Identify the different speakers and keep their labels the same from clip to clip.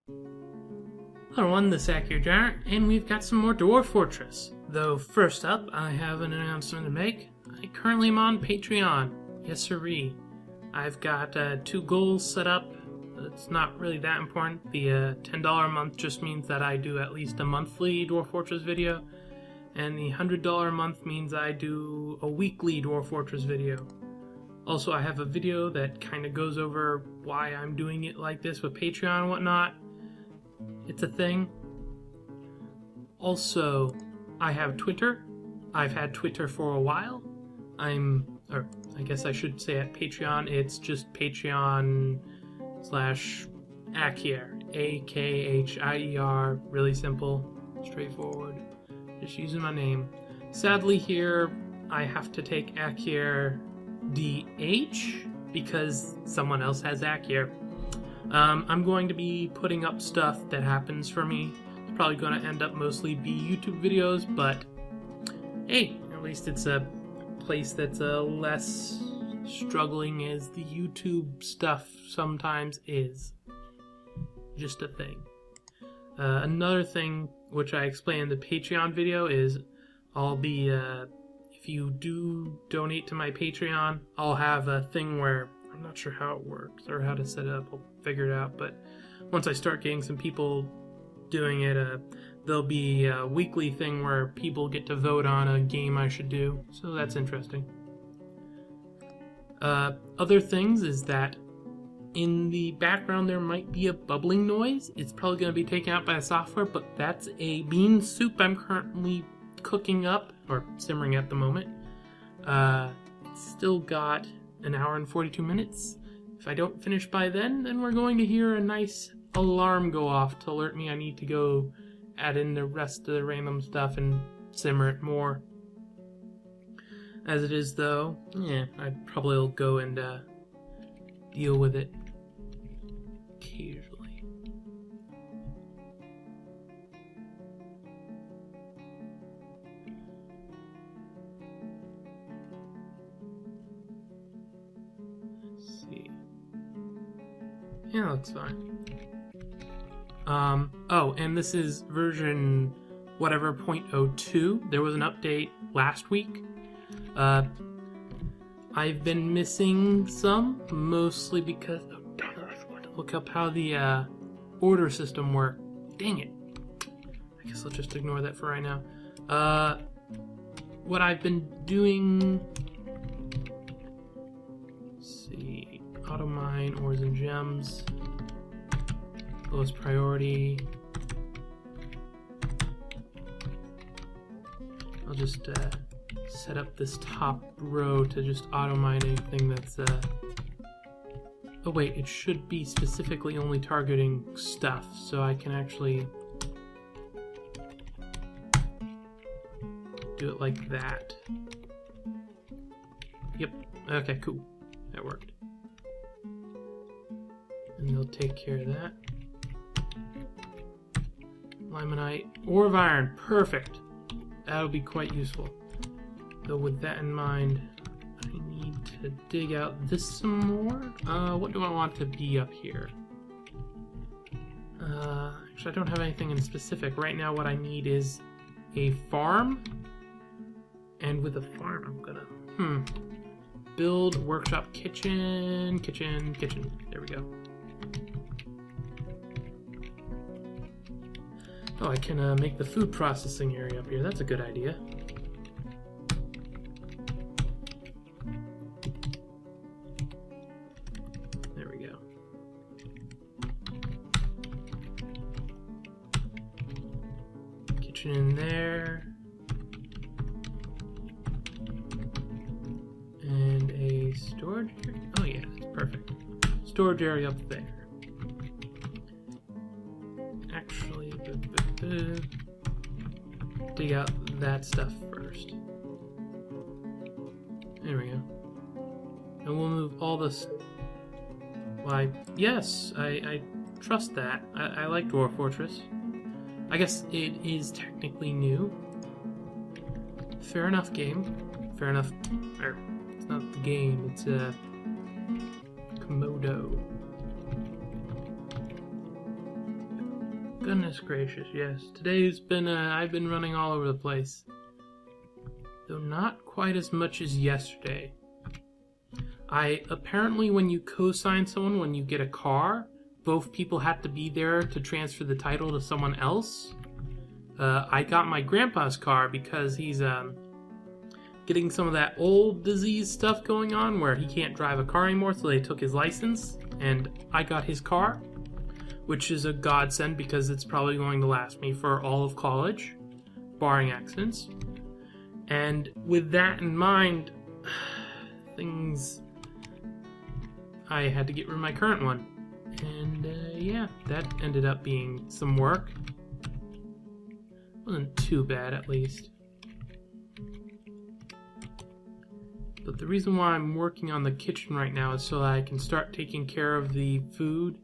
Speaker 1: Hello everyone, this is Akhier Giant, and we've got some more Dwarf Fortress. Though first up, I have an announcement to make. I currently am on Patreon. Yes sirree. I've got 2 goals set up. It's not really that important. The $10 a month just means that I do at least a monthly Dwarf Fortress video, and the $100 a month means I do a weekly Dwarf Fortress video. Also, I have a video that kind of goes over why I'm doing it like this with Patreon and whatnot. It's a thing. Also, I have Twitter. I've had Twitter for a while. I guess I should say at Patreon, it's just Patreon/Akhier. Akhier. Really simple, straightforward. Just using my name. Sadly here, I have to take Akhier DH because someone else has Akhier. I'm going to be putting up stuff that happens for me. It's probably going to end up mostly be YouTube videos, but hey, at least it's a place that's less struggling as the YouTube stuff sometimes is. Just a thing. Another thing which I explained in the Patreon video is I'll be, if you do donate to my Patreon, I'll have a thing where I'm not sure how it works or how to set it up. I'll figure it out. But once I start getting some people doing it, there'll be a weekly thing where people get to vote on a game I should do. So that's interesting. Other things is that in the background there might be a bubbling noise. It's probably going to be taken out by the software, but that's a bean soup I'm currently cooking up, or simmering at the moment. It's still got an hour and 42 minutes. If I don't finish by then we're going to hear a nice alarm go off to alert me I need to go add in the rest of the random stuff and simmer it more. As it is though, I probably will go and deal with it occasionally. Yeah, that's fine. Oh, and this is version whatever 0.02. There was an update last week. I've been missing some, mostly because I forgot to look up how the order system worked. Dang it. I guess I'll just ignore that for right now. What I've been doing, let's see, auto mine, ores and gems, lowest priority. I'll just set up this top row to just auto mine anything that's oh wait, it should be specifically only targeting stuff, so I can actually do it like that. Yep, okay, cool, that worked. And they'll take care of that. Limonite, ore of iron, perfect. That'll be quite useful. Though with that in mind, I need to dig out this some more. What do I want to be up here? Actually, I don't have anything in specific. Right now what I need is a farm. And with a farm, I'm gonna, build workshop, kitchen. There we go. Oh, I can make the food processing area up here. That's a good idea. There we go. Kitchen in there. And a storage area. Oh yeah, that's perfect. Storage area up there. Actually, dig out that stuff first. There we go. And we'll move all this. Why, yes, I trust that. I like Dwarf Fortress. I guess it is technically new. Fair enough, game. Fair enough. It's not the game, it's Komodo. Goodness gracious, yes. Today's been, I've been running all over the place. Though not quite as much as yesterday. Apparently when you co-sign someone, when you get a car, both people have to be there to transfer the title to someone else. I got my grandpa's car because he's, getting some of that old disease stuff going on where he can't drive a car anymore, so they took his license, and I got his car, which is a godsend because it's probably going to last me for all of college, barring accidents. And with that in mind, I had to get rid of my current one. And yeah, that ended up being some work. Wasn't too bad, at least. But the reason why I'm working on the kitchen right now is so that I can start taking care of the food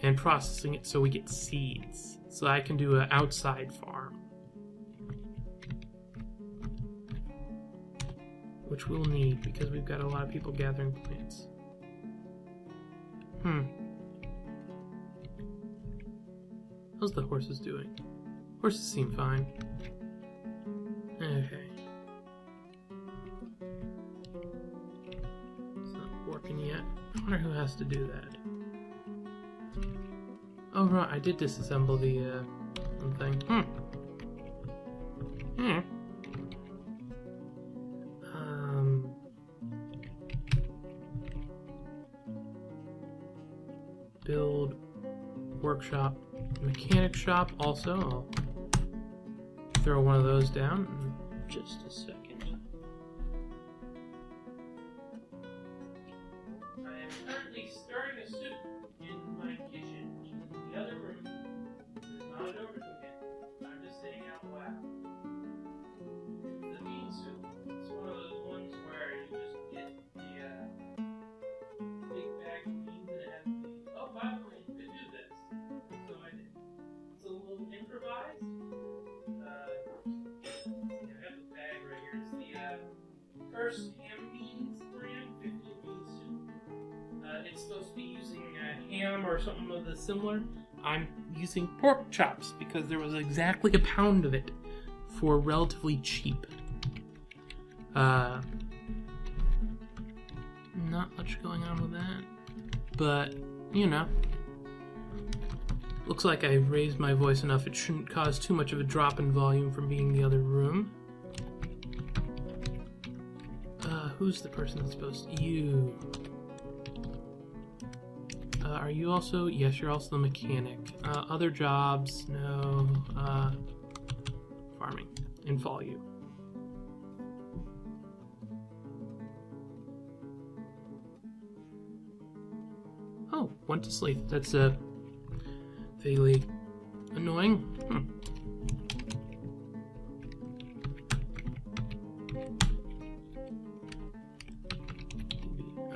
Speaker 1: and processing it so we get seeds. So I can do an outside farm. Which we'll need because we've got a lot of people gathering plants. How's the horses doing? Horses seem fine. Okay. It's not working yet. I wonder who has to do that. Oh right, I did disassemble the thing. Build workshop, mechanic shop also. I'll throw one of those down in just a second. I am currently stirring a soup in my kitchen, which is in the other room. It's not over to it. I'm just saying out loud. The bean soup. It's one of those ones where you just get the big bag of beans and it has the, oh, by the way, you could do this. So I did. It's a little improvised. I have the bag right here. It's the First Ham Beans brand, 50 bean soup. It's supposed to be using ham or something of the similar. I'm using pork chops because there was exactly a pound of it for relatively cheap. Not much going on with that, but you know, looks like I raised my voice enough. It shouldn't cause too much of a drop in volume from being in the other room. Who's the person that's supposed to? You. Are you also? Yes, you're also the mechanic. Other jobs? No. Farming. And follow you. Oh, went to sleep. That's vaguely annoying.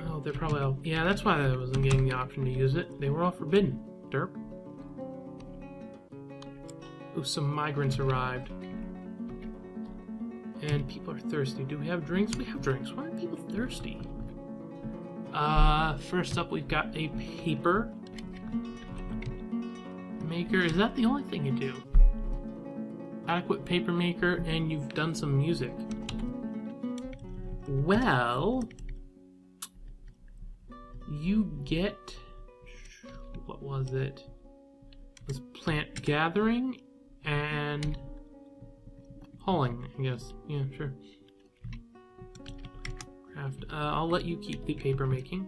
Speaker 1: Oh, they're probably all... Yeah, that's why I wasn't getting the option to use it. They were all forbidden. Derp. Ooh, some migrants arrived. And people are thirsty. Do we have drinks? We have drinks. Why are people thirsty? First up we've got a paper maker. Is that the only thing you do? Adequate paper maker, and you've done some music. Well, you get, what was it? It was plant gathering and hauling, I guess. Yeah, sure. Craft. I'll let you keep the paper making.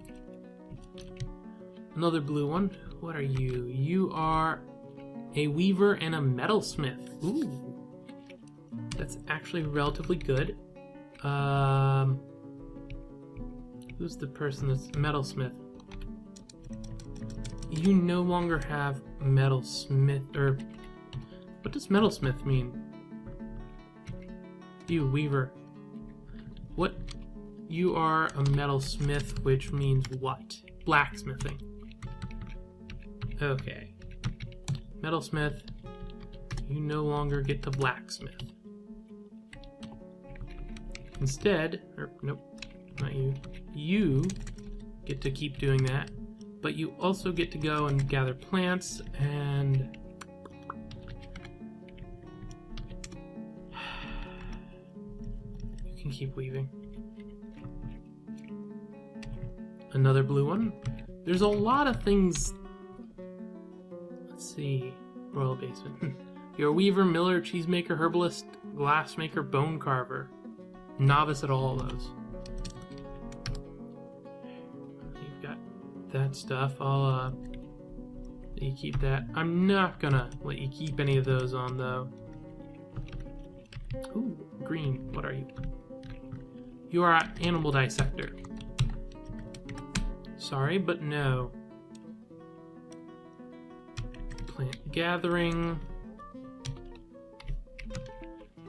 Speaker 1: Another blue one. What are you? You are a weaver and a metalsmith. Ooh. That's actually relatively good. Who's the person that's metalsmith? You no longer have metalsmith, or what does metalsmith mean? You weaver. What? You are a metalsmith, which means what? Blacksmithing. Okay. Metalsmith, you no longer get to blacksmith. Instead, or nope, not you. You get to keep doing that, but you also get to go and gather plants and can keep weaving. Another blue one. There's a lot of things. Let's see. Royal basement. You're a weaver, miller, cheesemaker, herbalist, glassmaker, bone carver. Novice at all of those. You've got that stuff. I'll let you keep that. I'm not gonna let you keep any of those on though. Ooh, green. What are you? You are an animal dissector. Sorry, but no. Plant gathering.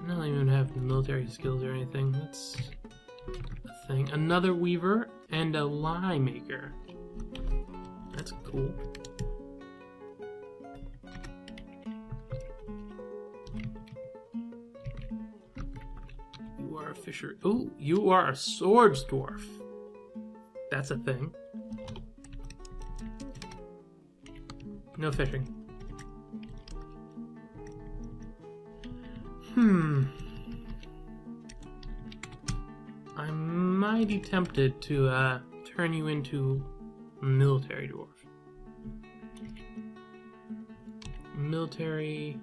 Speaker 1: I don't even have military skills or anything. That's a thing. Another weaver and a lye maker. That's cool. You are a fisher. Ooh, you are a swords dwarf. That's a thing. No fishing. I'm mighty tempted to turn you into a military dwarf. Military.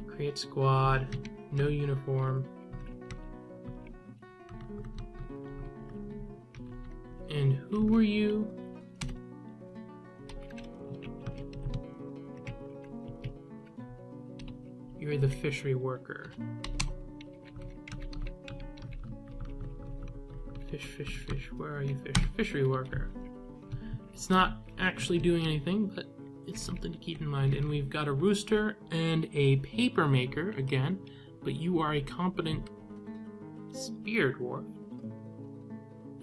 Speaker 1: Create squad. No uniform. And who were you? You're the fishery worker. Fish. Where are you, fish? Fishery worker. It's not actually doing anything, but it's something to keep in mind. And we've got a rooster and a paper maker again, but you are a competent spear dwarf.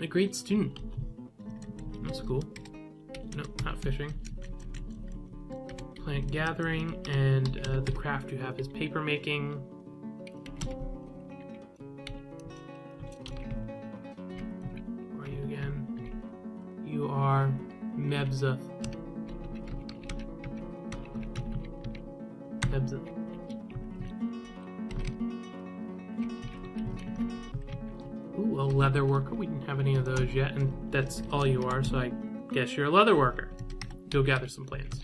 Speaker 1: A great student. That's cool. Nope, not fishing. Plant gathering, and the craft you have is paper making. Where are you again? You are Mebza. Ooh, a leather worker. We didn't have any of those yet, and that's all you are, so I guess you're a leather worker. Go gather some plants.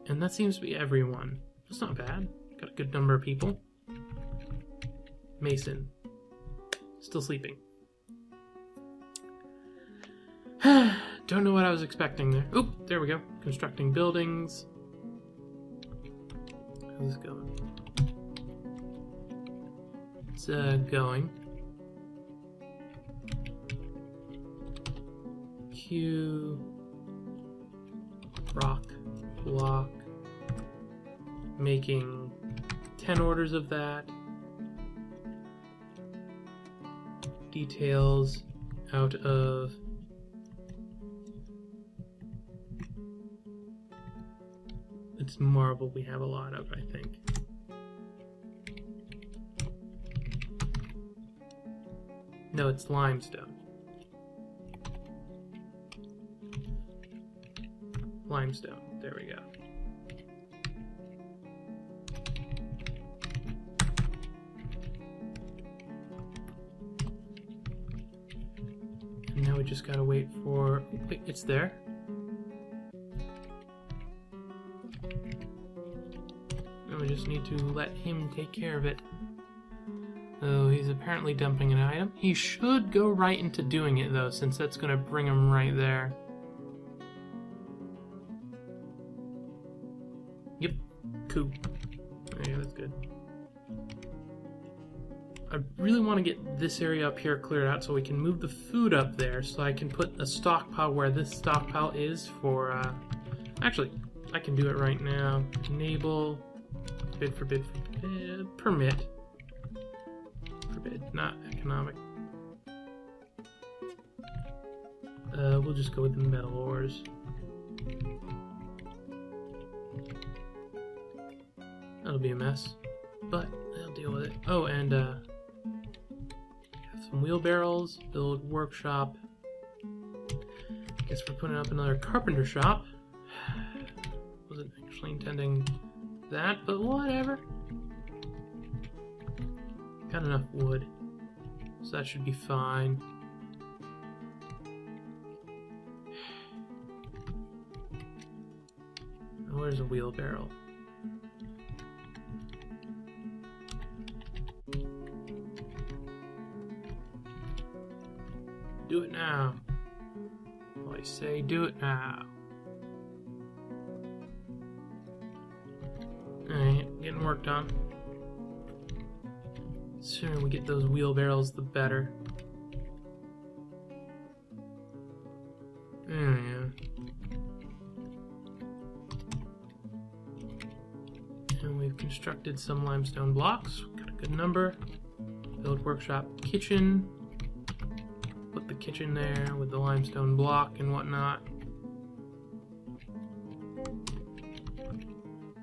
Speaker 1: And that seems to be everyone. That's not bad. Got a good number of people. Mason. Still sleeping. Don't know what I was expecting there. Oop, there we go. Constructing buildings. How's this going? It's going. Q. Rock. Block. Making 10 orders of that. Details out of it's marble we have a lot of, I think. No, it's limestone. Limestone. There we go. And now we just gotta wait for... Oh, wait, it's there. And we just need to let him take care of it. Oh, he's apparently dumping an item. He should go right into doing it, though, since that's gonna bring him right there. Yep. Cool. Yeah, that's good. I really want to get this area up here cleared out so we can move the food up there so I can put a stockpile where this stockpile is for, actually, I can do it right now. Enable, forbid, permit. Forbid, not economic. We'll just go with the metal ores. That'll be a mess, but I'll deal with it. Oh, and have some wheelbarrows, build workshop. Guess we're putting up another carpenter shop. Wasn't actually intending that, but whatever. Got enough wood, so that should be fine. Where's a wheelbarrow? Do it now. I say do it now. Alright, getting worked on. The sooner we get those wheelbarrows, the better. There we go. And we've constructed some limestone blocks. Got a good number. Build workshop kitchen. Put the kitchen there with the limestone block and whatnot.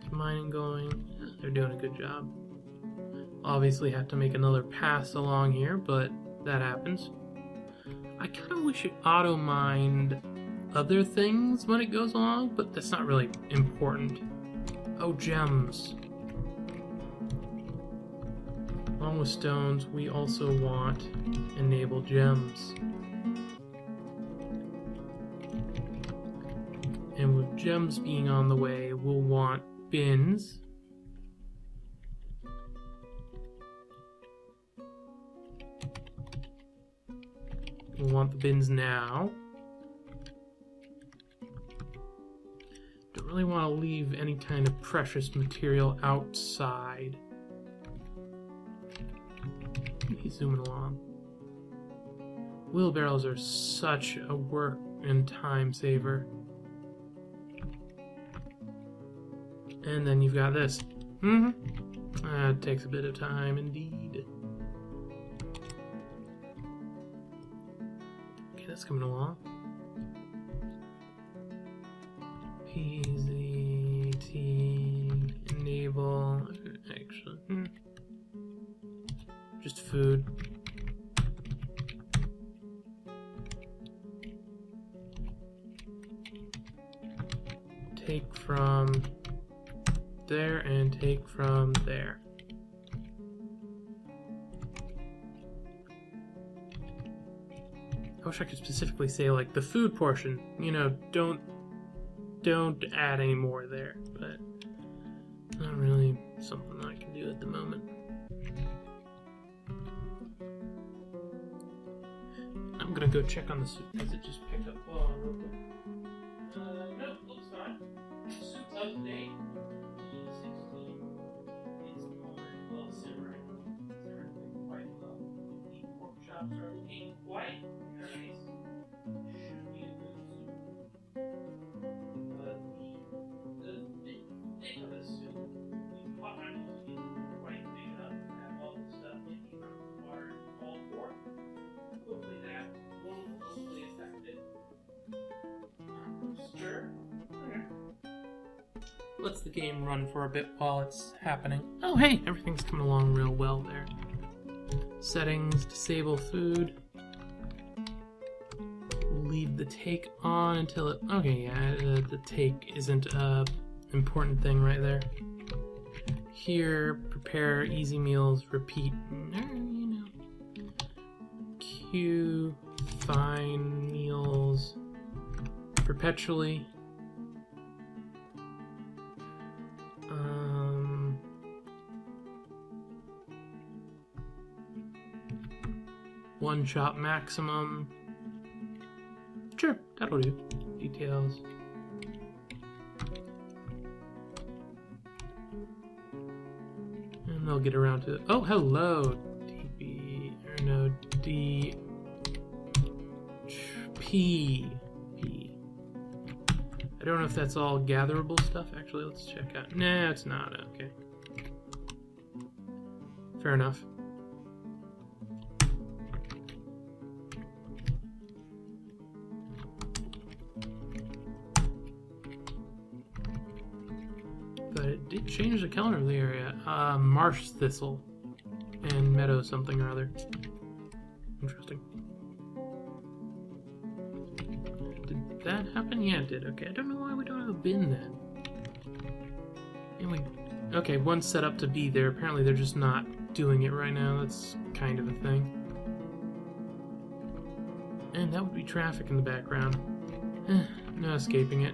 Speaker 1: Is mining going? They're doing a good job. Obviously have to make another pass along here, but that happens. I kind of wish it auto-mined other things when it goes along, but that's not really important. Oh, gems. Along with stones, we also want enable gems. And with gems being on the way, we'll want bins. We'll want the bins now. Don't really want to leave any kind of precious material outside. He's zooming along. Wheelbarrows are such a work and time saver. And then you've got this. It takes a bit of time indeed. Okay, that's coming along. PZT enable. Actually, just food. Take from there and take from there. I wish I could specifically say, like, the food portion, you know, don't add any more there, but not really something I can do at the moment. I'm gonna go check on the soup. Does it just pick up well real quick? No, looks fine. Soup's up to date. 16. It's already well simmering. Simmering quite well. The workshops are looking quite nice. Should be a good soup. But the thing of the soup, the pot I'm using is quite big enough to have all the stuff in the water all for. Hopefully that won't mostly affect it. Stir. Okay. Let's the game run for a bit while it's happening. Oh hey, everything's coming along real well there. Settings, disable food. Leave the take on until it... Okay, yeah, the take isn't a important thing right there. Here, prepare easy meals, repeat. You know. Queue, fine meals, perpetually. One shot maximum. Sure, that'll do. Details. And they'll get around to it. Oh, hello. DB, or no, D. P. I don't know if that's all gatherable stuff. Actually, let's check out. Nah, it's not. Okay. Fair enough. But it did change the color of the area. Marsh thistle and meadow something or other. Interesting. Did that happen? Yeah, it did. Okay, I don't know why we don't have a bin then. And we Okay, one's set up to be there. Apparently they're just not doing it right now. That's kind of a thing. And that would be traffic in the background. No escaping it.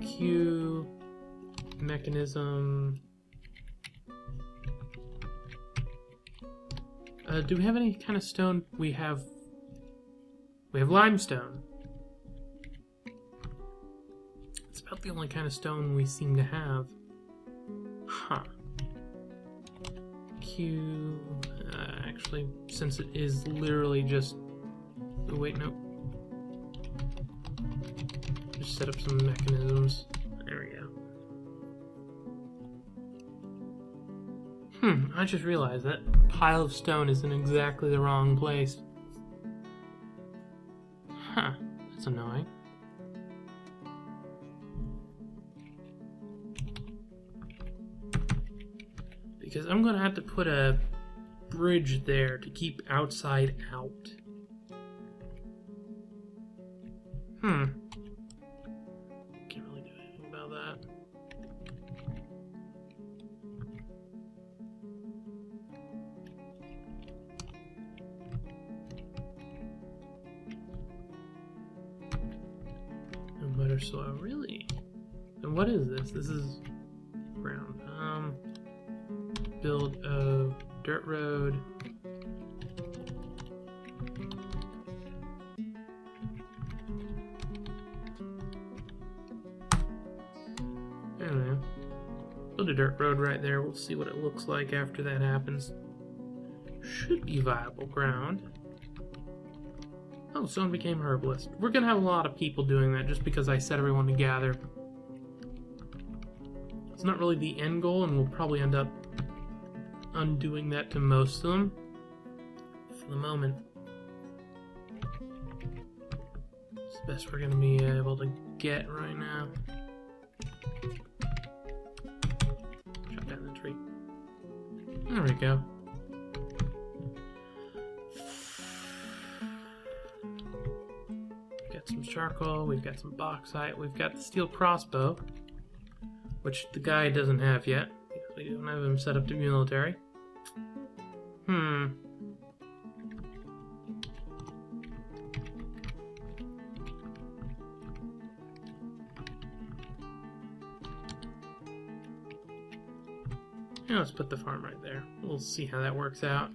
Speaker 1: Q mechanism. Do we have any kind of stone? We have limestone. It's about the only kind of stone we seem to have. Huh. Q. Actually, since it is literally just. Oh, wait, no. Just set up some mechanisms. There we go. I just realized that pile of stone is in exactly the wrong place. Huh, that's annoying. Because I'm gonna have to put a bridge there to keep outside out. Can't really do anything about that. And wetter soil, really? And what is this? This is ground. Build a dirt road. I don't know. Build a dirt road right there. We'll see what it looks like after that happens. Should be viable ground. Oh, someone became herbalist. We're gonna have a lot of people doing that just because I set everyone to gather. It's not really the end goal, and we'll probably end up undoing that to most of them for the moment. It's the best we're gonna be able to get right now. Chop down the tree. There we go. We've got some charcoal, we've got some bauxite, we've got the steel crossbow, which the guy doesn't have yet. We don't have him set up to be military. Yeah, let's put the farm right there. We'll see how that works out.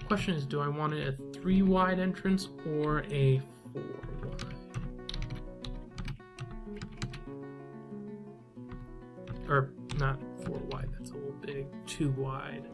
Speaker 1: Question is, do I want it a 3-wide entrance or a 4-wide? Or not 4-wide, that's a little big. 2-wide.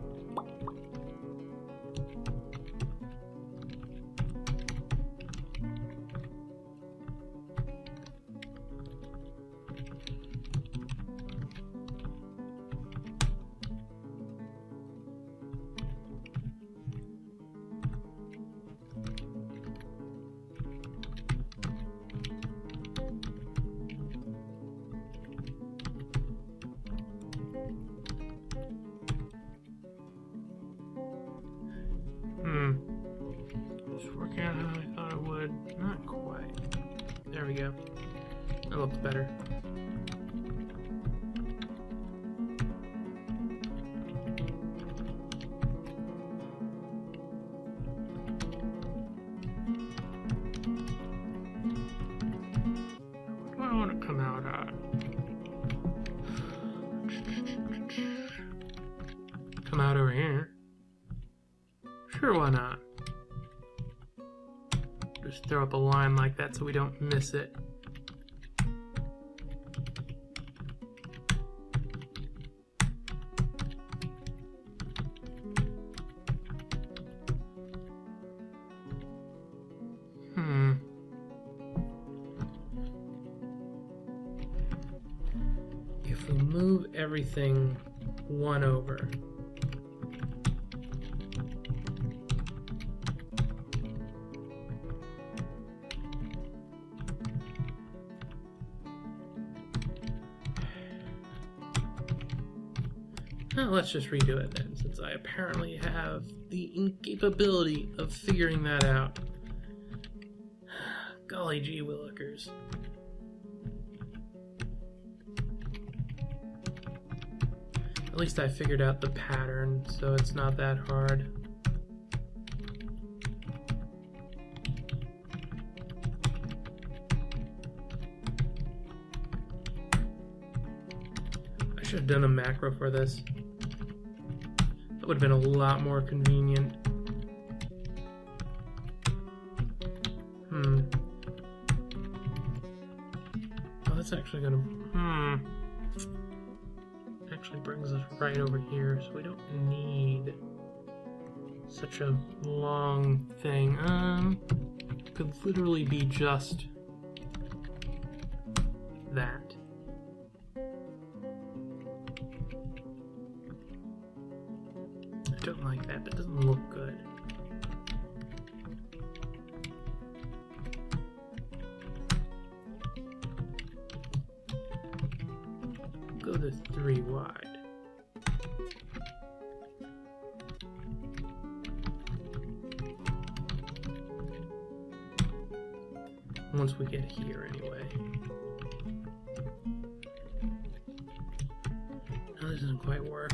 Speaker 1: Just working out how I thought it would. Not quite. There we go. That looks better. What do I want to come out at? Come out over here. Sure, why not? Just throw up a line like that so we don't miss it. If we move everything one over, Well, let's just redo it then, since I apparently have the incapability of figuring that out. Golly gee willikers. At least I figured out the pattern, so it's not that hard. I should have done a macro for this. That would have been a lot more convenient. Oh, that's actually gonna... Actually brings us right over here, so we don't need such a long thing. Could literally be just that. I don't like that. That doesn't look good. Go to 3 wide. Once we get here, anyway. No, this doesn't quite work.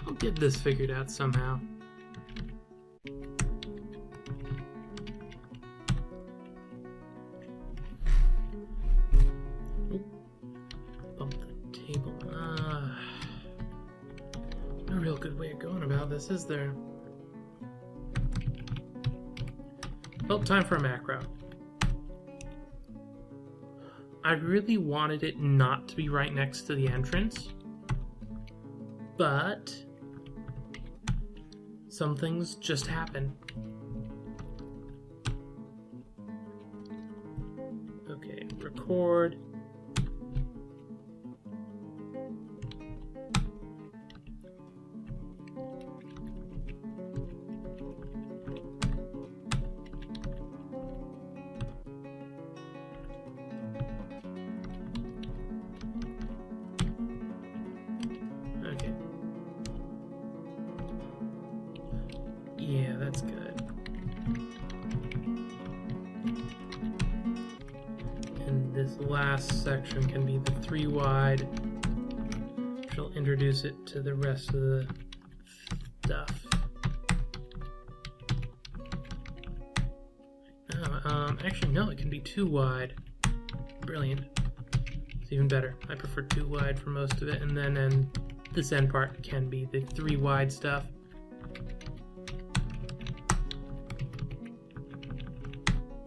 Speaker 1: I'll get this figured out somehow. Bump the table. No real good way of going about this, is there? Well, time for a macro. I really wanted it not to be right next to the entrance, but some things just happen. Okay, record. Okay. Yeah, that's good. And this last section can be the 3 wide, which will introduce it to the rest of the stuff. Actually, no, it can be 2 wide. Brilliant. It's even better. I prefer 2 wide for most of it, and then this end part can be the 3 wide stuff.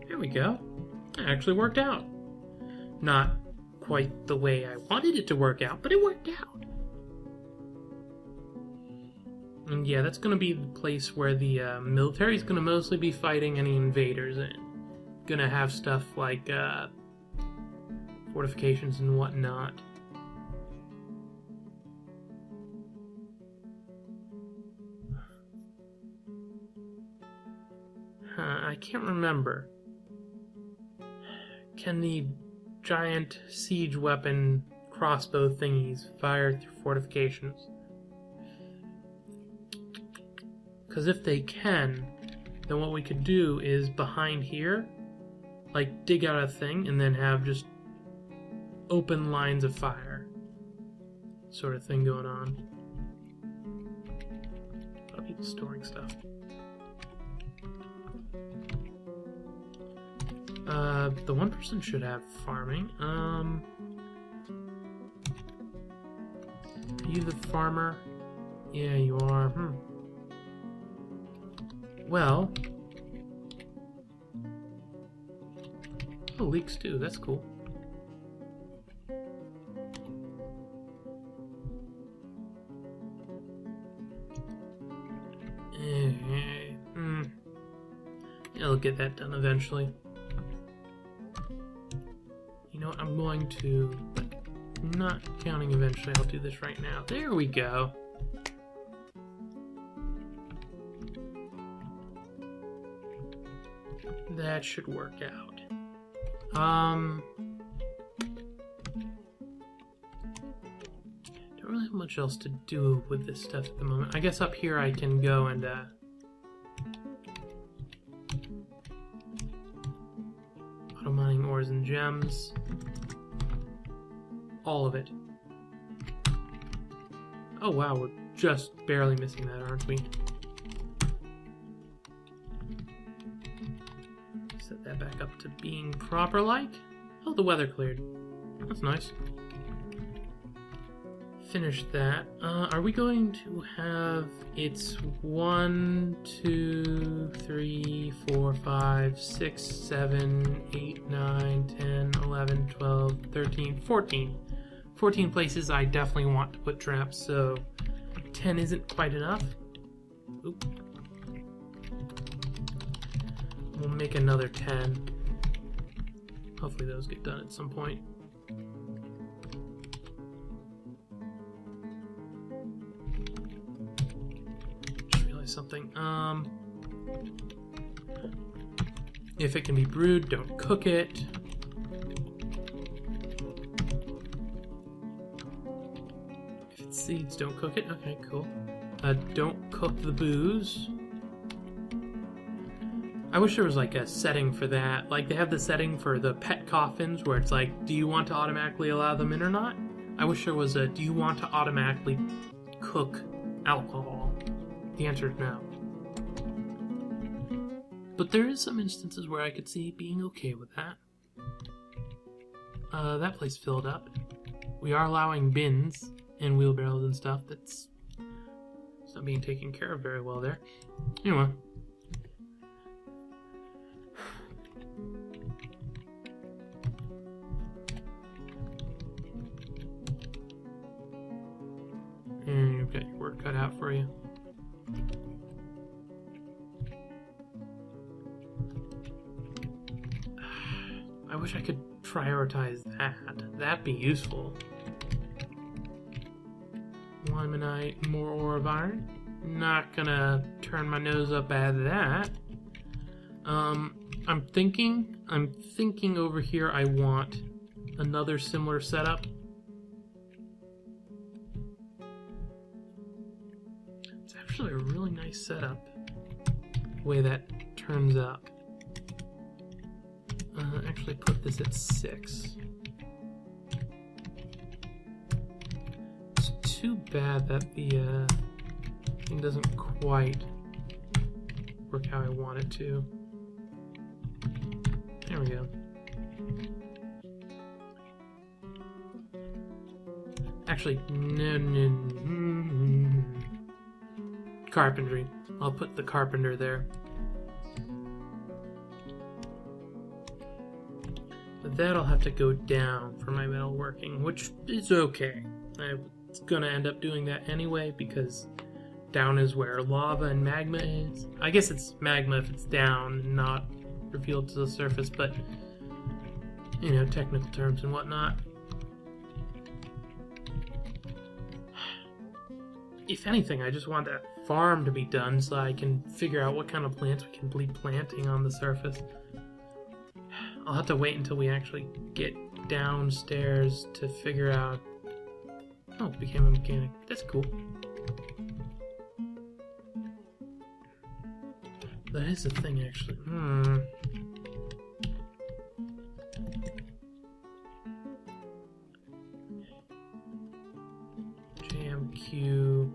Speaker 1: There we go. It actually worked out. Not quite the way I wanted it to work out, but it worked out. And yeah, that's going to be the place where the military is going to mostly be fighting any invaders in. Going to have stuff like fortifications and whatnot. I can't remember. Can the giant siege weapon crossbow thingies fire through fortifications? Because if they can, then what we could do is behind here, like dig out a thing and then have just open lines of fire sort of thing going on. A lot of people storing stuff. The one person should have farming. Are you the farmer? Yeah, you are. Well. Oh, leaks too. That's cool. Yeah, I'll get that done eventually. You know what? I'm going to, but not counting eventually. I'll do this right now. There we go. That should work out. Don't really have much else to do with this stuff at the moment. I guess up here I can go and auto mining ores and gems. All of it. Oh wow, we're just barely missing that, aren't we? Set that back up to being proper-like. Oh, the weather cleared. That's nice. Finish that. Are we going to have it's 1, 2, 3, 4, 5, 6, 7, 8, 9, 10, 11, 12, 13, 14. 14 places I definitely want to put traps, so 10 isn't quite enough. Oop. We'll make another 10. Hopefully those get done at some point. Just realized something. If it can be brewed, don't cook it. If it's seeds, don't cook it. Okay, cool. Don't cook the booze. I wish there was like a setting for that. Like they have the setting for the pet coffins where it's like, do you want to automatically allow them in or not? I wish there was a, do you want to automatically cook alcohol? The answer is no. But there is some instances where I could see being okay with that. That place filled up. We are allowing bins and wheelbarrows and stuff. It's not being taken care of very well there. Anyway. And you've got your work cut out for you. I wish I could prioritize that. That'd be useful. Limonite, more ore of iron. Not gonna turn my nose up at that. I'm thinking over here I want another similar setup. It's actually a really nice setup, the way that turns up. Actually put this at 6. It's too bad that the thing doesn't quite work how I want it to. There we go. Actually, no. Carpentry. I'll put the carpenter there. But that'll have to go down for my metalworking, which is okay. I was gonna end up doing that anyway because down is where lava and magma is. I guess it's magma if it's down and not revealed to the surface, but you know, technical terms and whatnot. If anything, I just want that farm to be done so I can figure out what kind of plants we can be planting on the surface. I'll have to wait until we actually get downstairs to figure out... Oh, became a mechanic. That's cool. That is a thing, actually. JMQ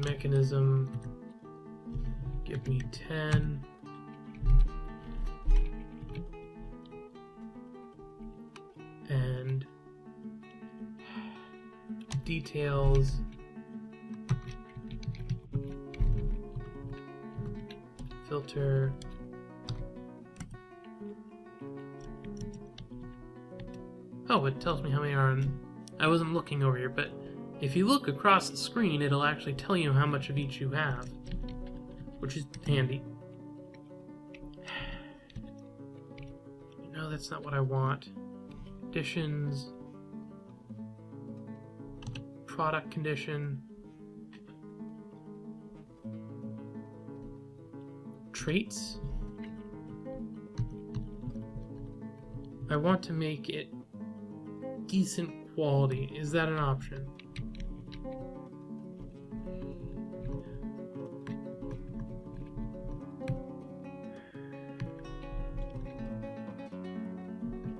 Speaker 1: mechanism. Give me 10. And details. Filter. Oh, it tells me how many are in... I wasn't looking over here, but if you look across the screen, it'll actually tell you how much of each you have, which is handy. No, that's not what I want. Conditions. Product condition. Traits. I want to make it decent quality. Is that an option?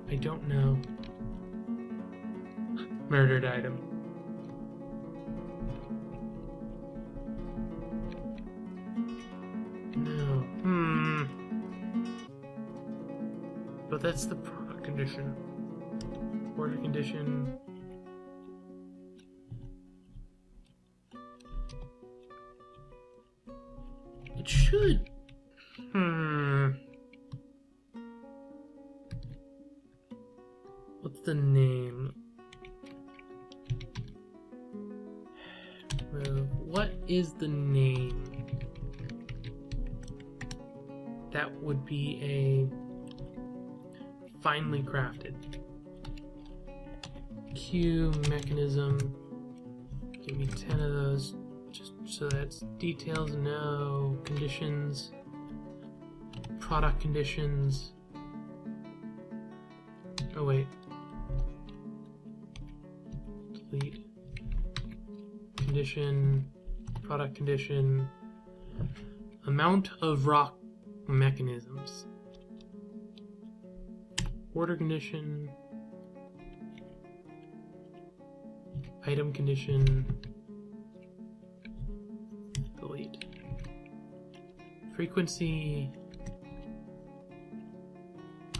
Speaker 1: I don't know. Murdered item. No. But that's the product condition. Order condition. It should. What's the name? What is the name? That would be a finely crafted. Q mechanism. Give me 10 of those. Just so that's details, no. Conditions. Product conditions. Oh wait. Delete. Condition. Product condition. Amount of rock mechanisms. Order condition. Item condition. Delete. Frequency.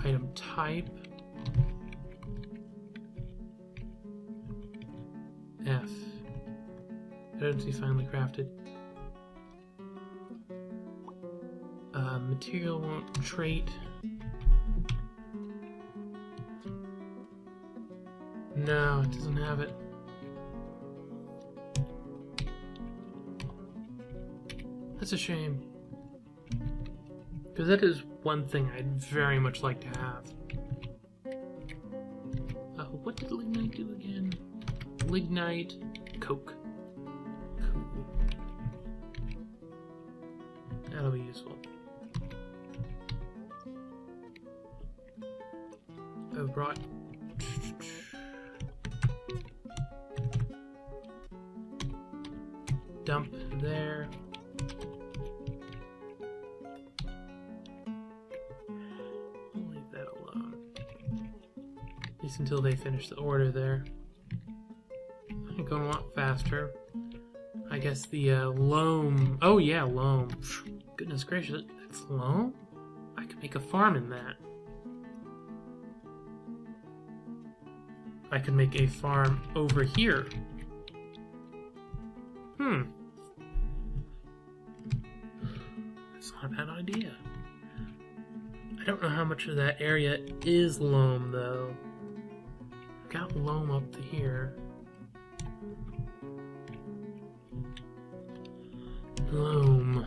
Speaker 1: Item type. F. I don't see finely crafted. Material won't trait. No, it doesn't have it. That's a shame. Because that is one thing I'd very much like to have. What did lignite do again? Lignite, coke. Cool. That'll be useful. I brought dump there. I'll leave that alone. At least until they finish the order there. I'm going a lot faster. I guess the loam. Oh yeah, loam. Goodness gracious, that's loam? I could make a farm in that. I could make a farm over here. That's not a bad idea. I don't know how much of that area is loam, though. Got loam up to here. Loam.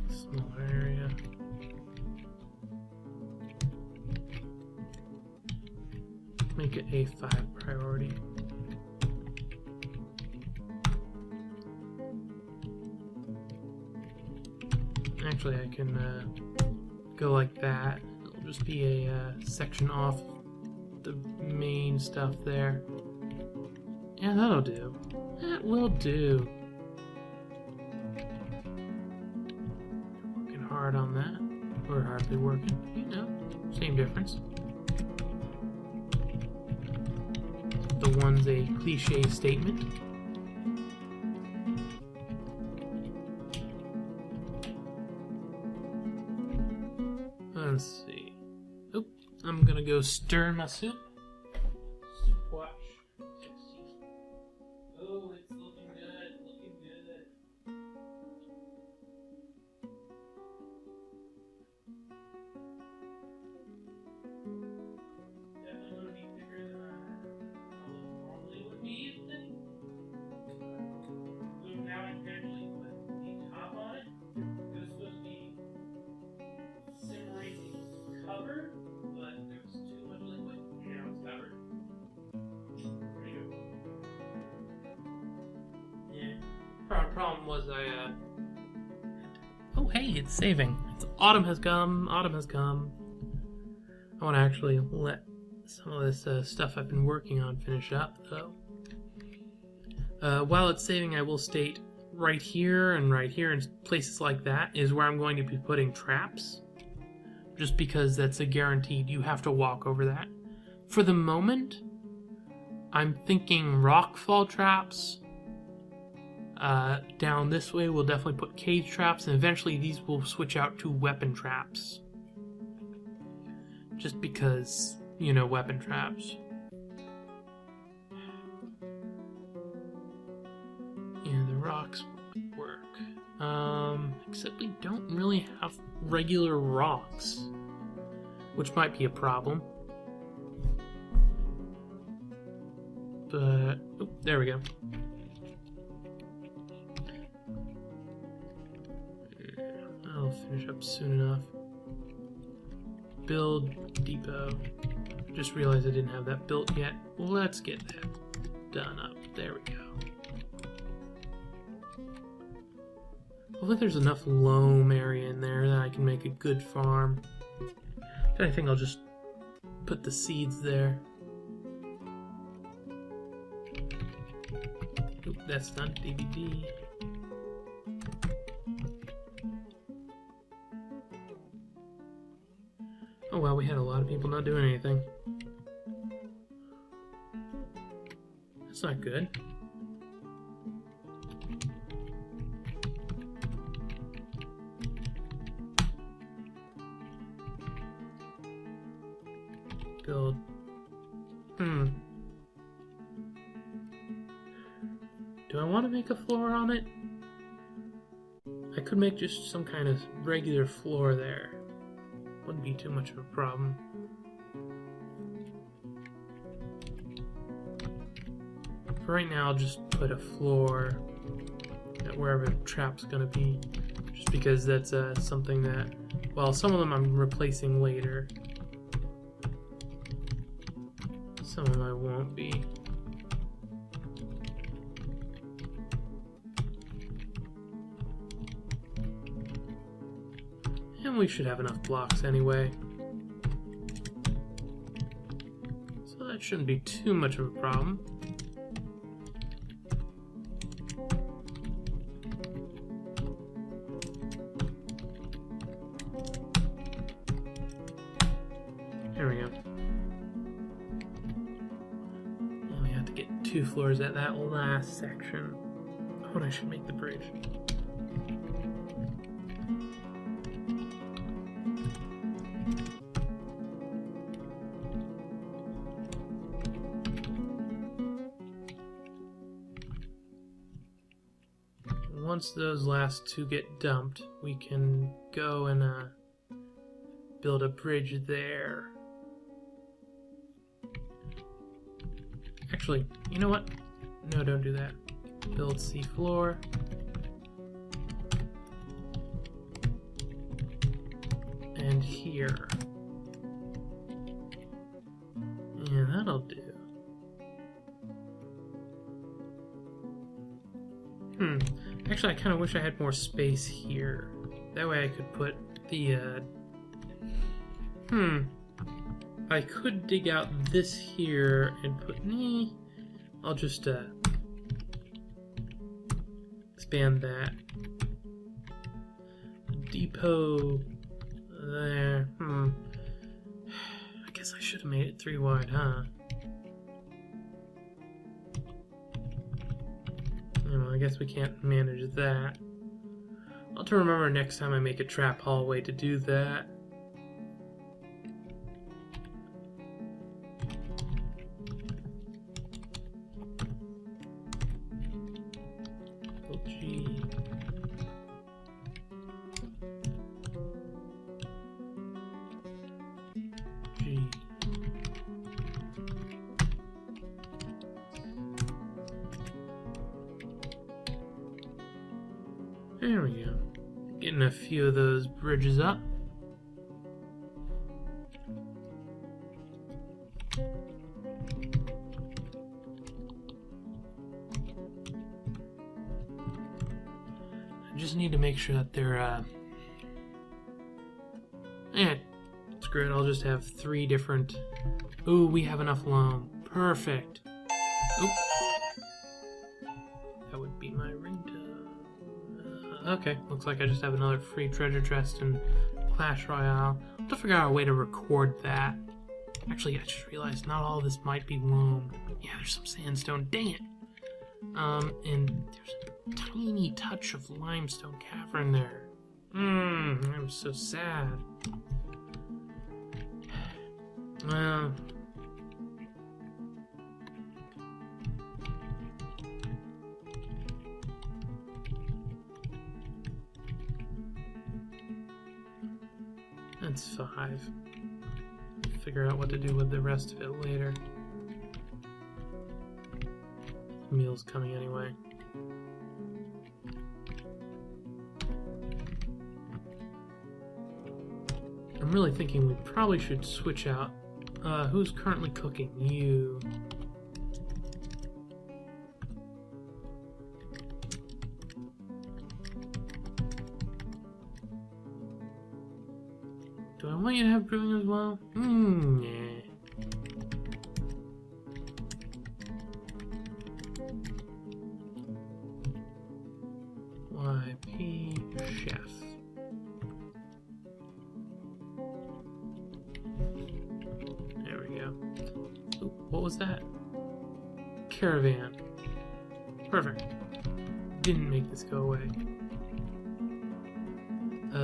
Speaker 1: Small area. Make it a 5 priority. Actually, I can go like that. It'll just be a section off the main stuff there. Yeah, that'll do. That will do. Working hard on that. Or hardly working. You know, same difference. The one's a cliche statement. Let's see. Oh, I'm gonna go stir my soup. Watch. Oh, it's looking good, looking good. Definitely gonna be bigger than I normally would be, you think? problem was Oh, hey, it's saving. Autumn has come. Autumn has come. I want to actually let some of this stuff I've been working on finish up, though. While it's saving, I will state right here and places like that is where I'm going to be putting traps. Just because that's a guaranteed. You have to walk over that. For the moment, I'm thinking rockfall traps. Down this way, we'll definitely put cage traps, and eventually these will switch out to weapon traps. Just because, you know, weapon traps. Yeah, the rocks work. Except we don't really have regular rocks, which might be a problem. But, oh, there we go. I'll finish up soon enough. Build depot. Just realized I didn't have that built yet. Let's get that done up. There we go. Hopefully there's enough loam area in there that I can make a good farm. I think I'll just put the seeds there. Oop, that's done. DVD. Oh wow, we had a lot of people not doing anything. That's not good. Build. Do I want to make a floor on it? I could make just some kind of regular floor there. Wouldn't be too much of a problem. For right now, I'll just put a floor at wherever the trap's gonna be. Just because that's something that, well, some of them I'm replacing later. Some of them I won't be. And we should have enough blocks anyway. So that shouldn't be too much of a problem. There we go. And we have to get 2 floors at that last section. Oh, and I should make the bridge. Once those last 2 get dumped, we can go and build a bridge there. Actually, you know what? No, don't do that. Build seafloor. And here. Yeah, that'll do. Actually, I kind of wish I had more space here. That way I could put the, I could dig out this here and put, I'll just, expand that. Depot there. I guess I should have made it 3 wide, huh? Well, I guess we can't manage that. I'll have to remember next time I make a trap hallway to do that. G. G. There we go. Getting a few of those bridges up. just need to make sure that they're, screw it, I'll just have 3 different... Ooh, we have enough loam. Perfect. Oop. That would be my ringtone. Okay, looks like I just have another free treasure chest in Clash Royale. I'll have to figure out a way to record that. Actually, I just realized not all of this might be loam. Yeah, there's some sandstone. Dang it. And there's a tiny touch of limestone cavern there. I'm so sad. Well... That's 5. Figure out what to do with the rest of it later. Meal's coming anyway. I'm really thinking we probably should switch out. Who's currently cooking? You. Do I want you to have brewing as well? Yeah. YP chef. There we go. Ooh, what was that? Caravan. Perfect. Didn't make this go away.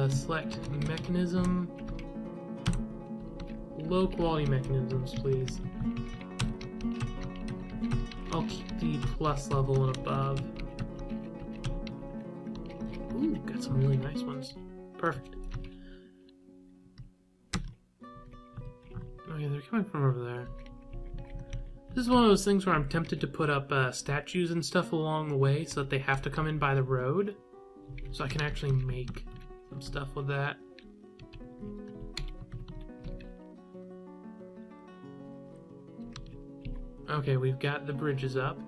Speaker 1: Select mechanism. Low quality mechanisms, please. I'll keep the plus level and above. Ooh, got some really nice ones. Perfect. Oh yeah, they're coming from over there. This is one of those things where I'm tempted to put up statues and stuff along the way so that they have to come in by the road. So I can actually make some stuff with that. Okay, we've got the bridges up.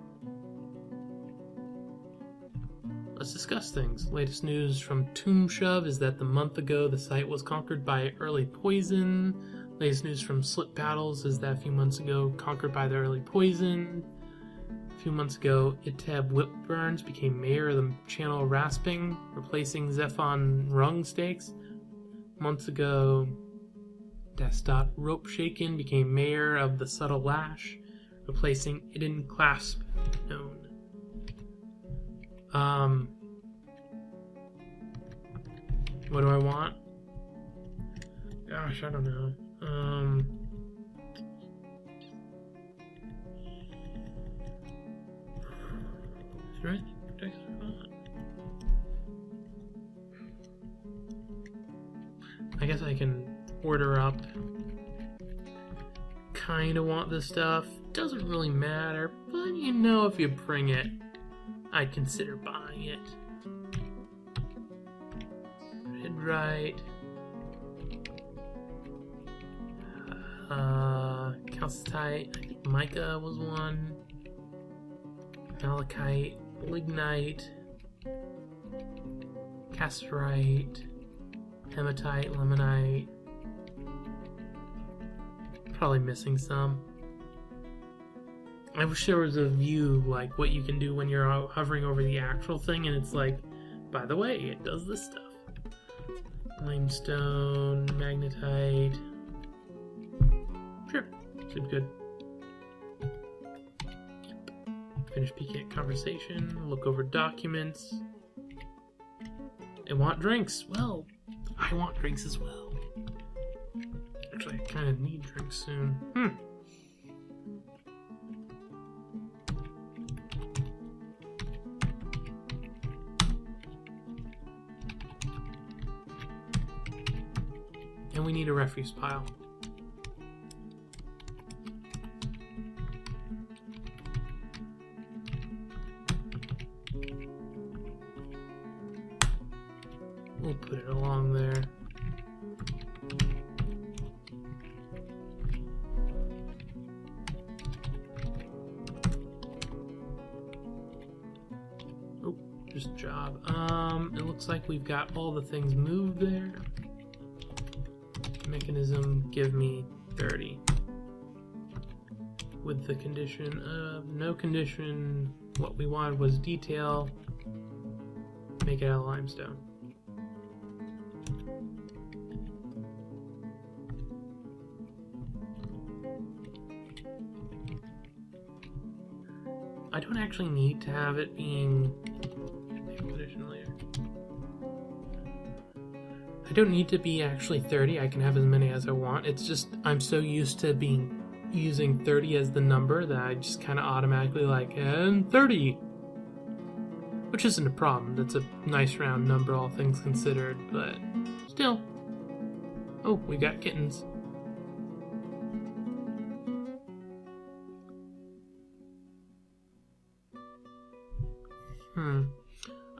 Speaker 1: Let's discuss things. Latest news from Tomb Shove is that the month ago the site was conquered by early poison. Latest news from Slip Battles is that a few months ago conquered by the early poison. A few months ago, Itab Whipburns became mayor of the Channel Rasping, replacing Zephon Rung Stakes. Months ago, Destot Rope Shaken became mayor of the Subtle Lash, replacing Idin Clasp Known. What do I want? Gosh, I don't know. Is there anything particular I want? I guess I can order up. Kinda want this stuff. Doesn't really matter, but you know, if you bring it, I'd consider buying it. Right. Calcite, I think mica was one. Malachite, lignite, casterite, hematite, lemonite. Probably missing some. I wish there was a view like what you can do when you're hovering over the actual thing, and it's like, by the way, it does this stuff. Limestone, magnetite. Sure, seems good. Finish peeking at conversation, look over documents. I want drinks. Well, I want drinks as well. Actually, I kind of need drinks soon. And we need a refuse pile. We'll put it along there. Oh, Just job. It looks like we've got all the things moved there. Mechanism, give me 30. With the condition of no condition, what we wanted was detail. Make it out of limestone. I don't actually need to have it being condition later. I don't need to be actually 30. I can have as many as I want. It's just I'm so used to using 30 as the number that I just kind of automatically like, and 30. Which isn't a problem. That's a nice round number, all things considered, but still. Oh, we got kittens.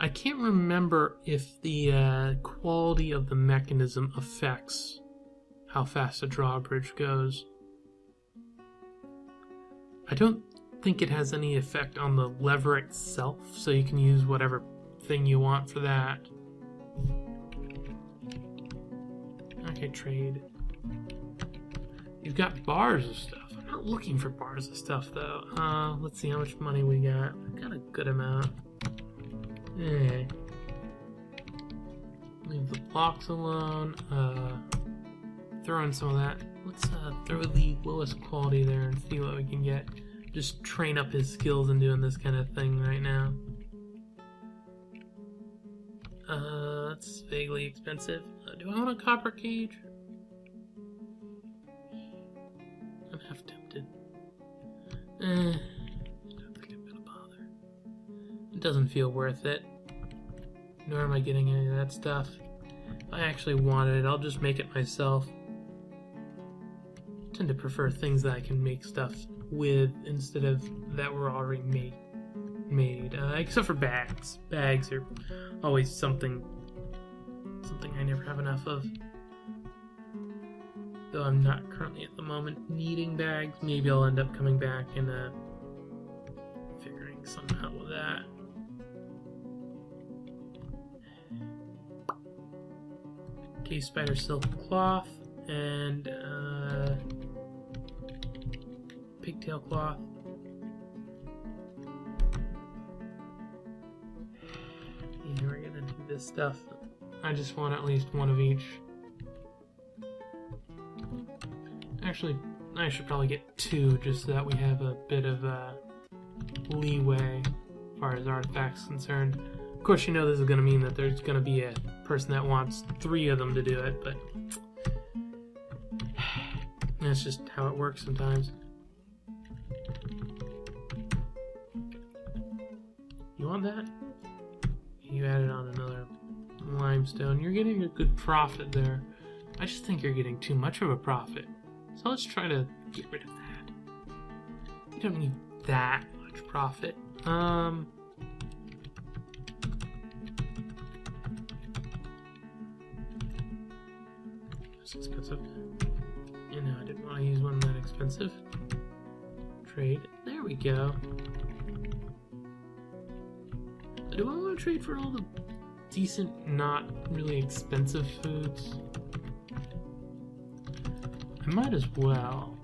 Speaker 1: I can't remember if the quality of the mechanism affects how fast a drawbridge goes. I don't think it has any effect on the lever itself, so you can use whatever thing you want for that. Okay, trade. You've got bars of stuff. I'm not looking for bars of stuff, though. Let's see how much money we got. We've got a good amount. Eh. Leave the blocks alone. Throw in some of that. Let's throw the lowest quality there and see what we can get. Just train up his skills in doing this kind of thing right now. That's vaguely expensive. Do I want a copper cage? I'm half tempted. I don't think I'm gonna bother. It doesn't feel worth it. Nor am I getting any of that stuff. If I actually wanted it, I'll just make it myself. I tend to prefer things that I can make stuff with instead of that were already made. Except for bags. Bags are always something I never have enough of. Though I'm not currently at the moment needing bags. Maybe I'll end up coming back and figuring something out with that. Cave spider silk cloth and pigtail cloth. Yeah, we're gonna do this stuff. I just want at least one of each. Actually, I should probably get two just so that we have a bit of leeway as far as artifacts concerned. Of course, you know this is going to mean that there's going to be a person that wants 3 of them to do it, but that's just how it works sometimes. You want that? You added on another limestone. You're getting a good profit there. I just think you're getting too much of a profit. So let's try to get rid of that. You don't need that much profit. That's expensive. You know, I didn't want to use one that expensive. Trade. There we go. Do I want to trade for all the decent, not really expensive foods? I might as well.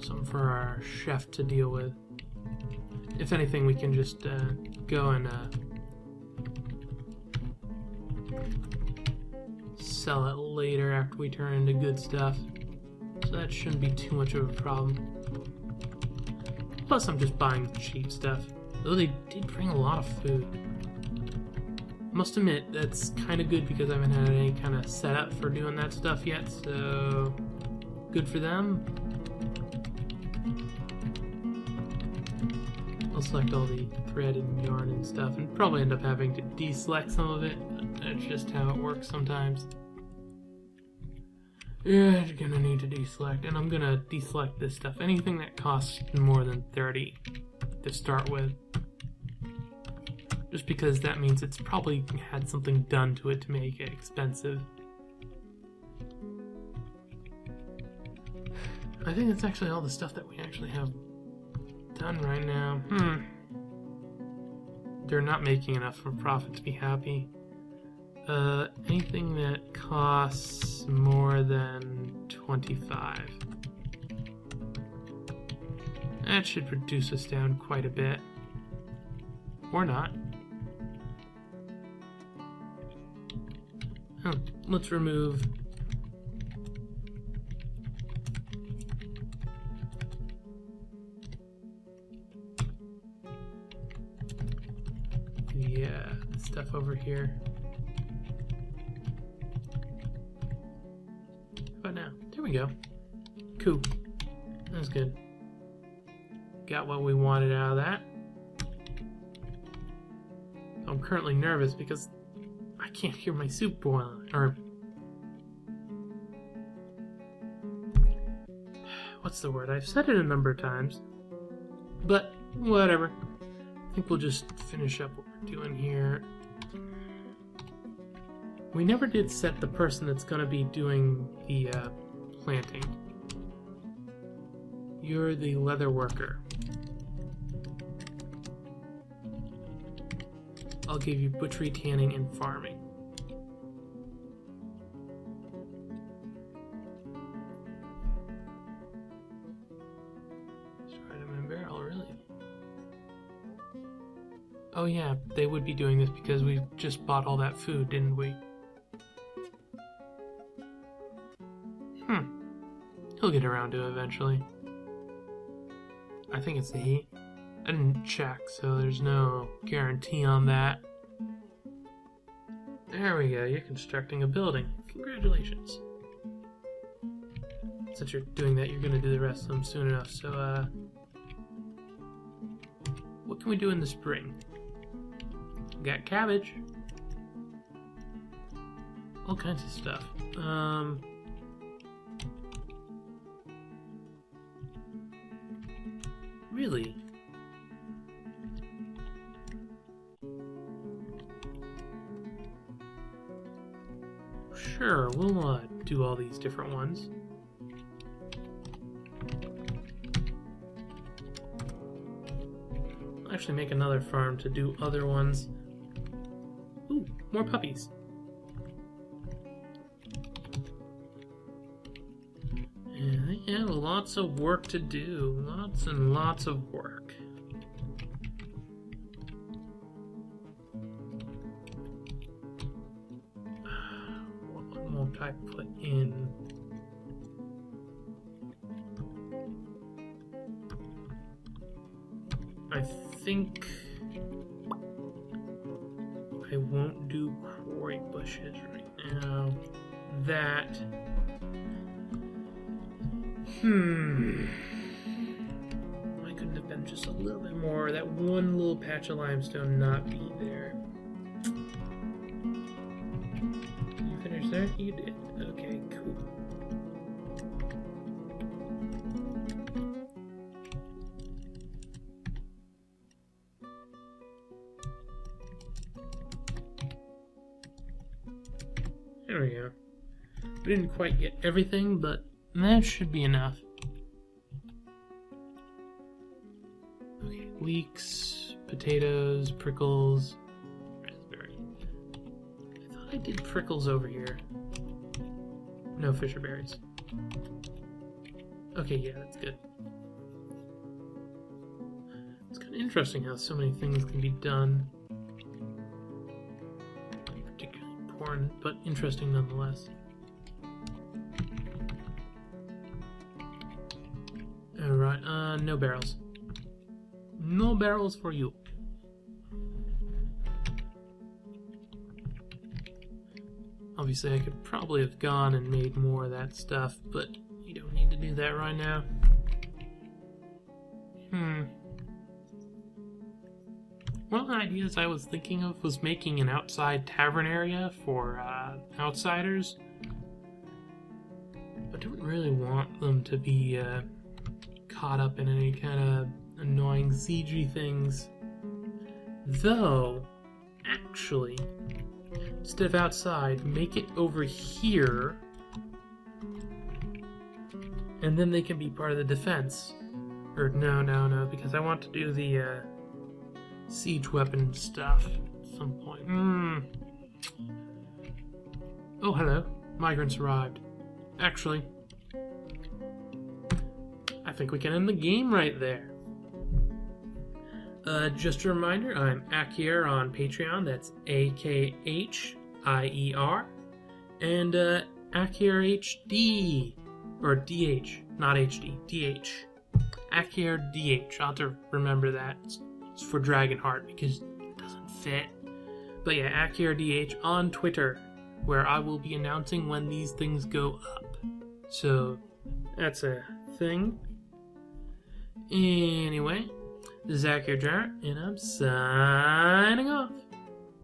Speaker 1: Something for our chef to deal with. If anything, we can just go and sell it later after we turn into good stuff. So that shouldn't be too much of a problem. Plus, I'm just buying cheap stuff. Though they did bring a lot of food. Must admit, that's kind of good because I haven't had any kind of setup for doing that stuff yet, so good for them. I'll select all the thread and yarn and stuff, and probably end up having to deselect some of it, but that's just how it works sometimes. Yeah, you're gonna need to deselect, and I'm gonna deselect this stuff. Anything that costs more than 30 to start with. Just because that means it's probably had something done to it to make it expensive. I think that's actually all the stuff that we actually have done right now. They're not making enough for profit to be happy. Anything that costs more than 25. That should reduce us down quite a bit. Or not. Oh, let's remove... the stuff over here. How about now? There we go. Cool. That's good. Got what we wanted out of that. I'm currently nervous because I can't hear my soup boiling. Or... what's the word? I've said it a number of times. But, whatever. I think we'll just finish up what we're doing here. We never did set the person that's going to be doing the planting. You're the leather worker. I'll give you butchery, tanning, and farming. Stride in my barrel, really? Oh yeah, they would be doing this because we just bought all that food, didn't we? He'll get around to it eventually. I think it's a he. I didn't check, so there's no guarantee on that. There we go, you're constructing a building. Congratulations. Since you're doing that, you're gonna do the rest of them soon enough, so what can we do in the spring? We got cabbage. All kinds of stuff. Really? Sure, we'll do all these different ones. I'll actually make another farm to do other ones. Ooh, more puppies. And they have lots of work to do. Lots and lots of work. What won't I put in? I think I won't do quarry bushes right now. That... Why couldn't have been just a little bit more? That one little patch of limestone not be there. Did you finish there? You did. Okay, cool. There we go. We didn't quite get everything, but that should be enough. Okay, leeks, potatoes, prickles, raspberry. I thought I did prickles over here. No fisher berries. Okay, yeah, that's good. It's kind of interesting how so many things can be done. Not particularly important, but interesting nonetheless. Alright, no barrels. No barrels for you. Obviously, I could probably have gone and made more of that stuff, but you don't need to do that right now. One of the ideas I was thinking of was making an outside tavern area for outsiders. I don't really want them to be caught up in any kind of annoying siegey things. Though, actually, instead of outside, make it over here. And then they can be part of the defense. Or no, because I want to do the siege weapon stuff at some point. Oh, hello. Migrants arrived. Actually, I think we can end the game right there. Just a reminder, I'm Akhier on Patreon. That's AKHIER. And Akhier HD. Or DH, not HD, DH. Akhier DH. I'll have to remember that. It's for Dragonheart because it doesn't fit. But yeah, Akhier DH on Twitter, where I will be announcing when these things go up. So that's a thing. Anyway, this is Akhier, and I'm signing off.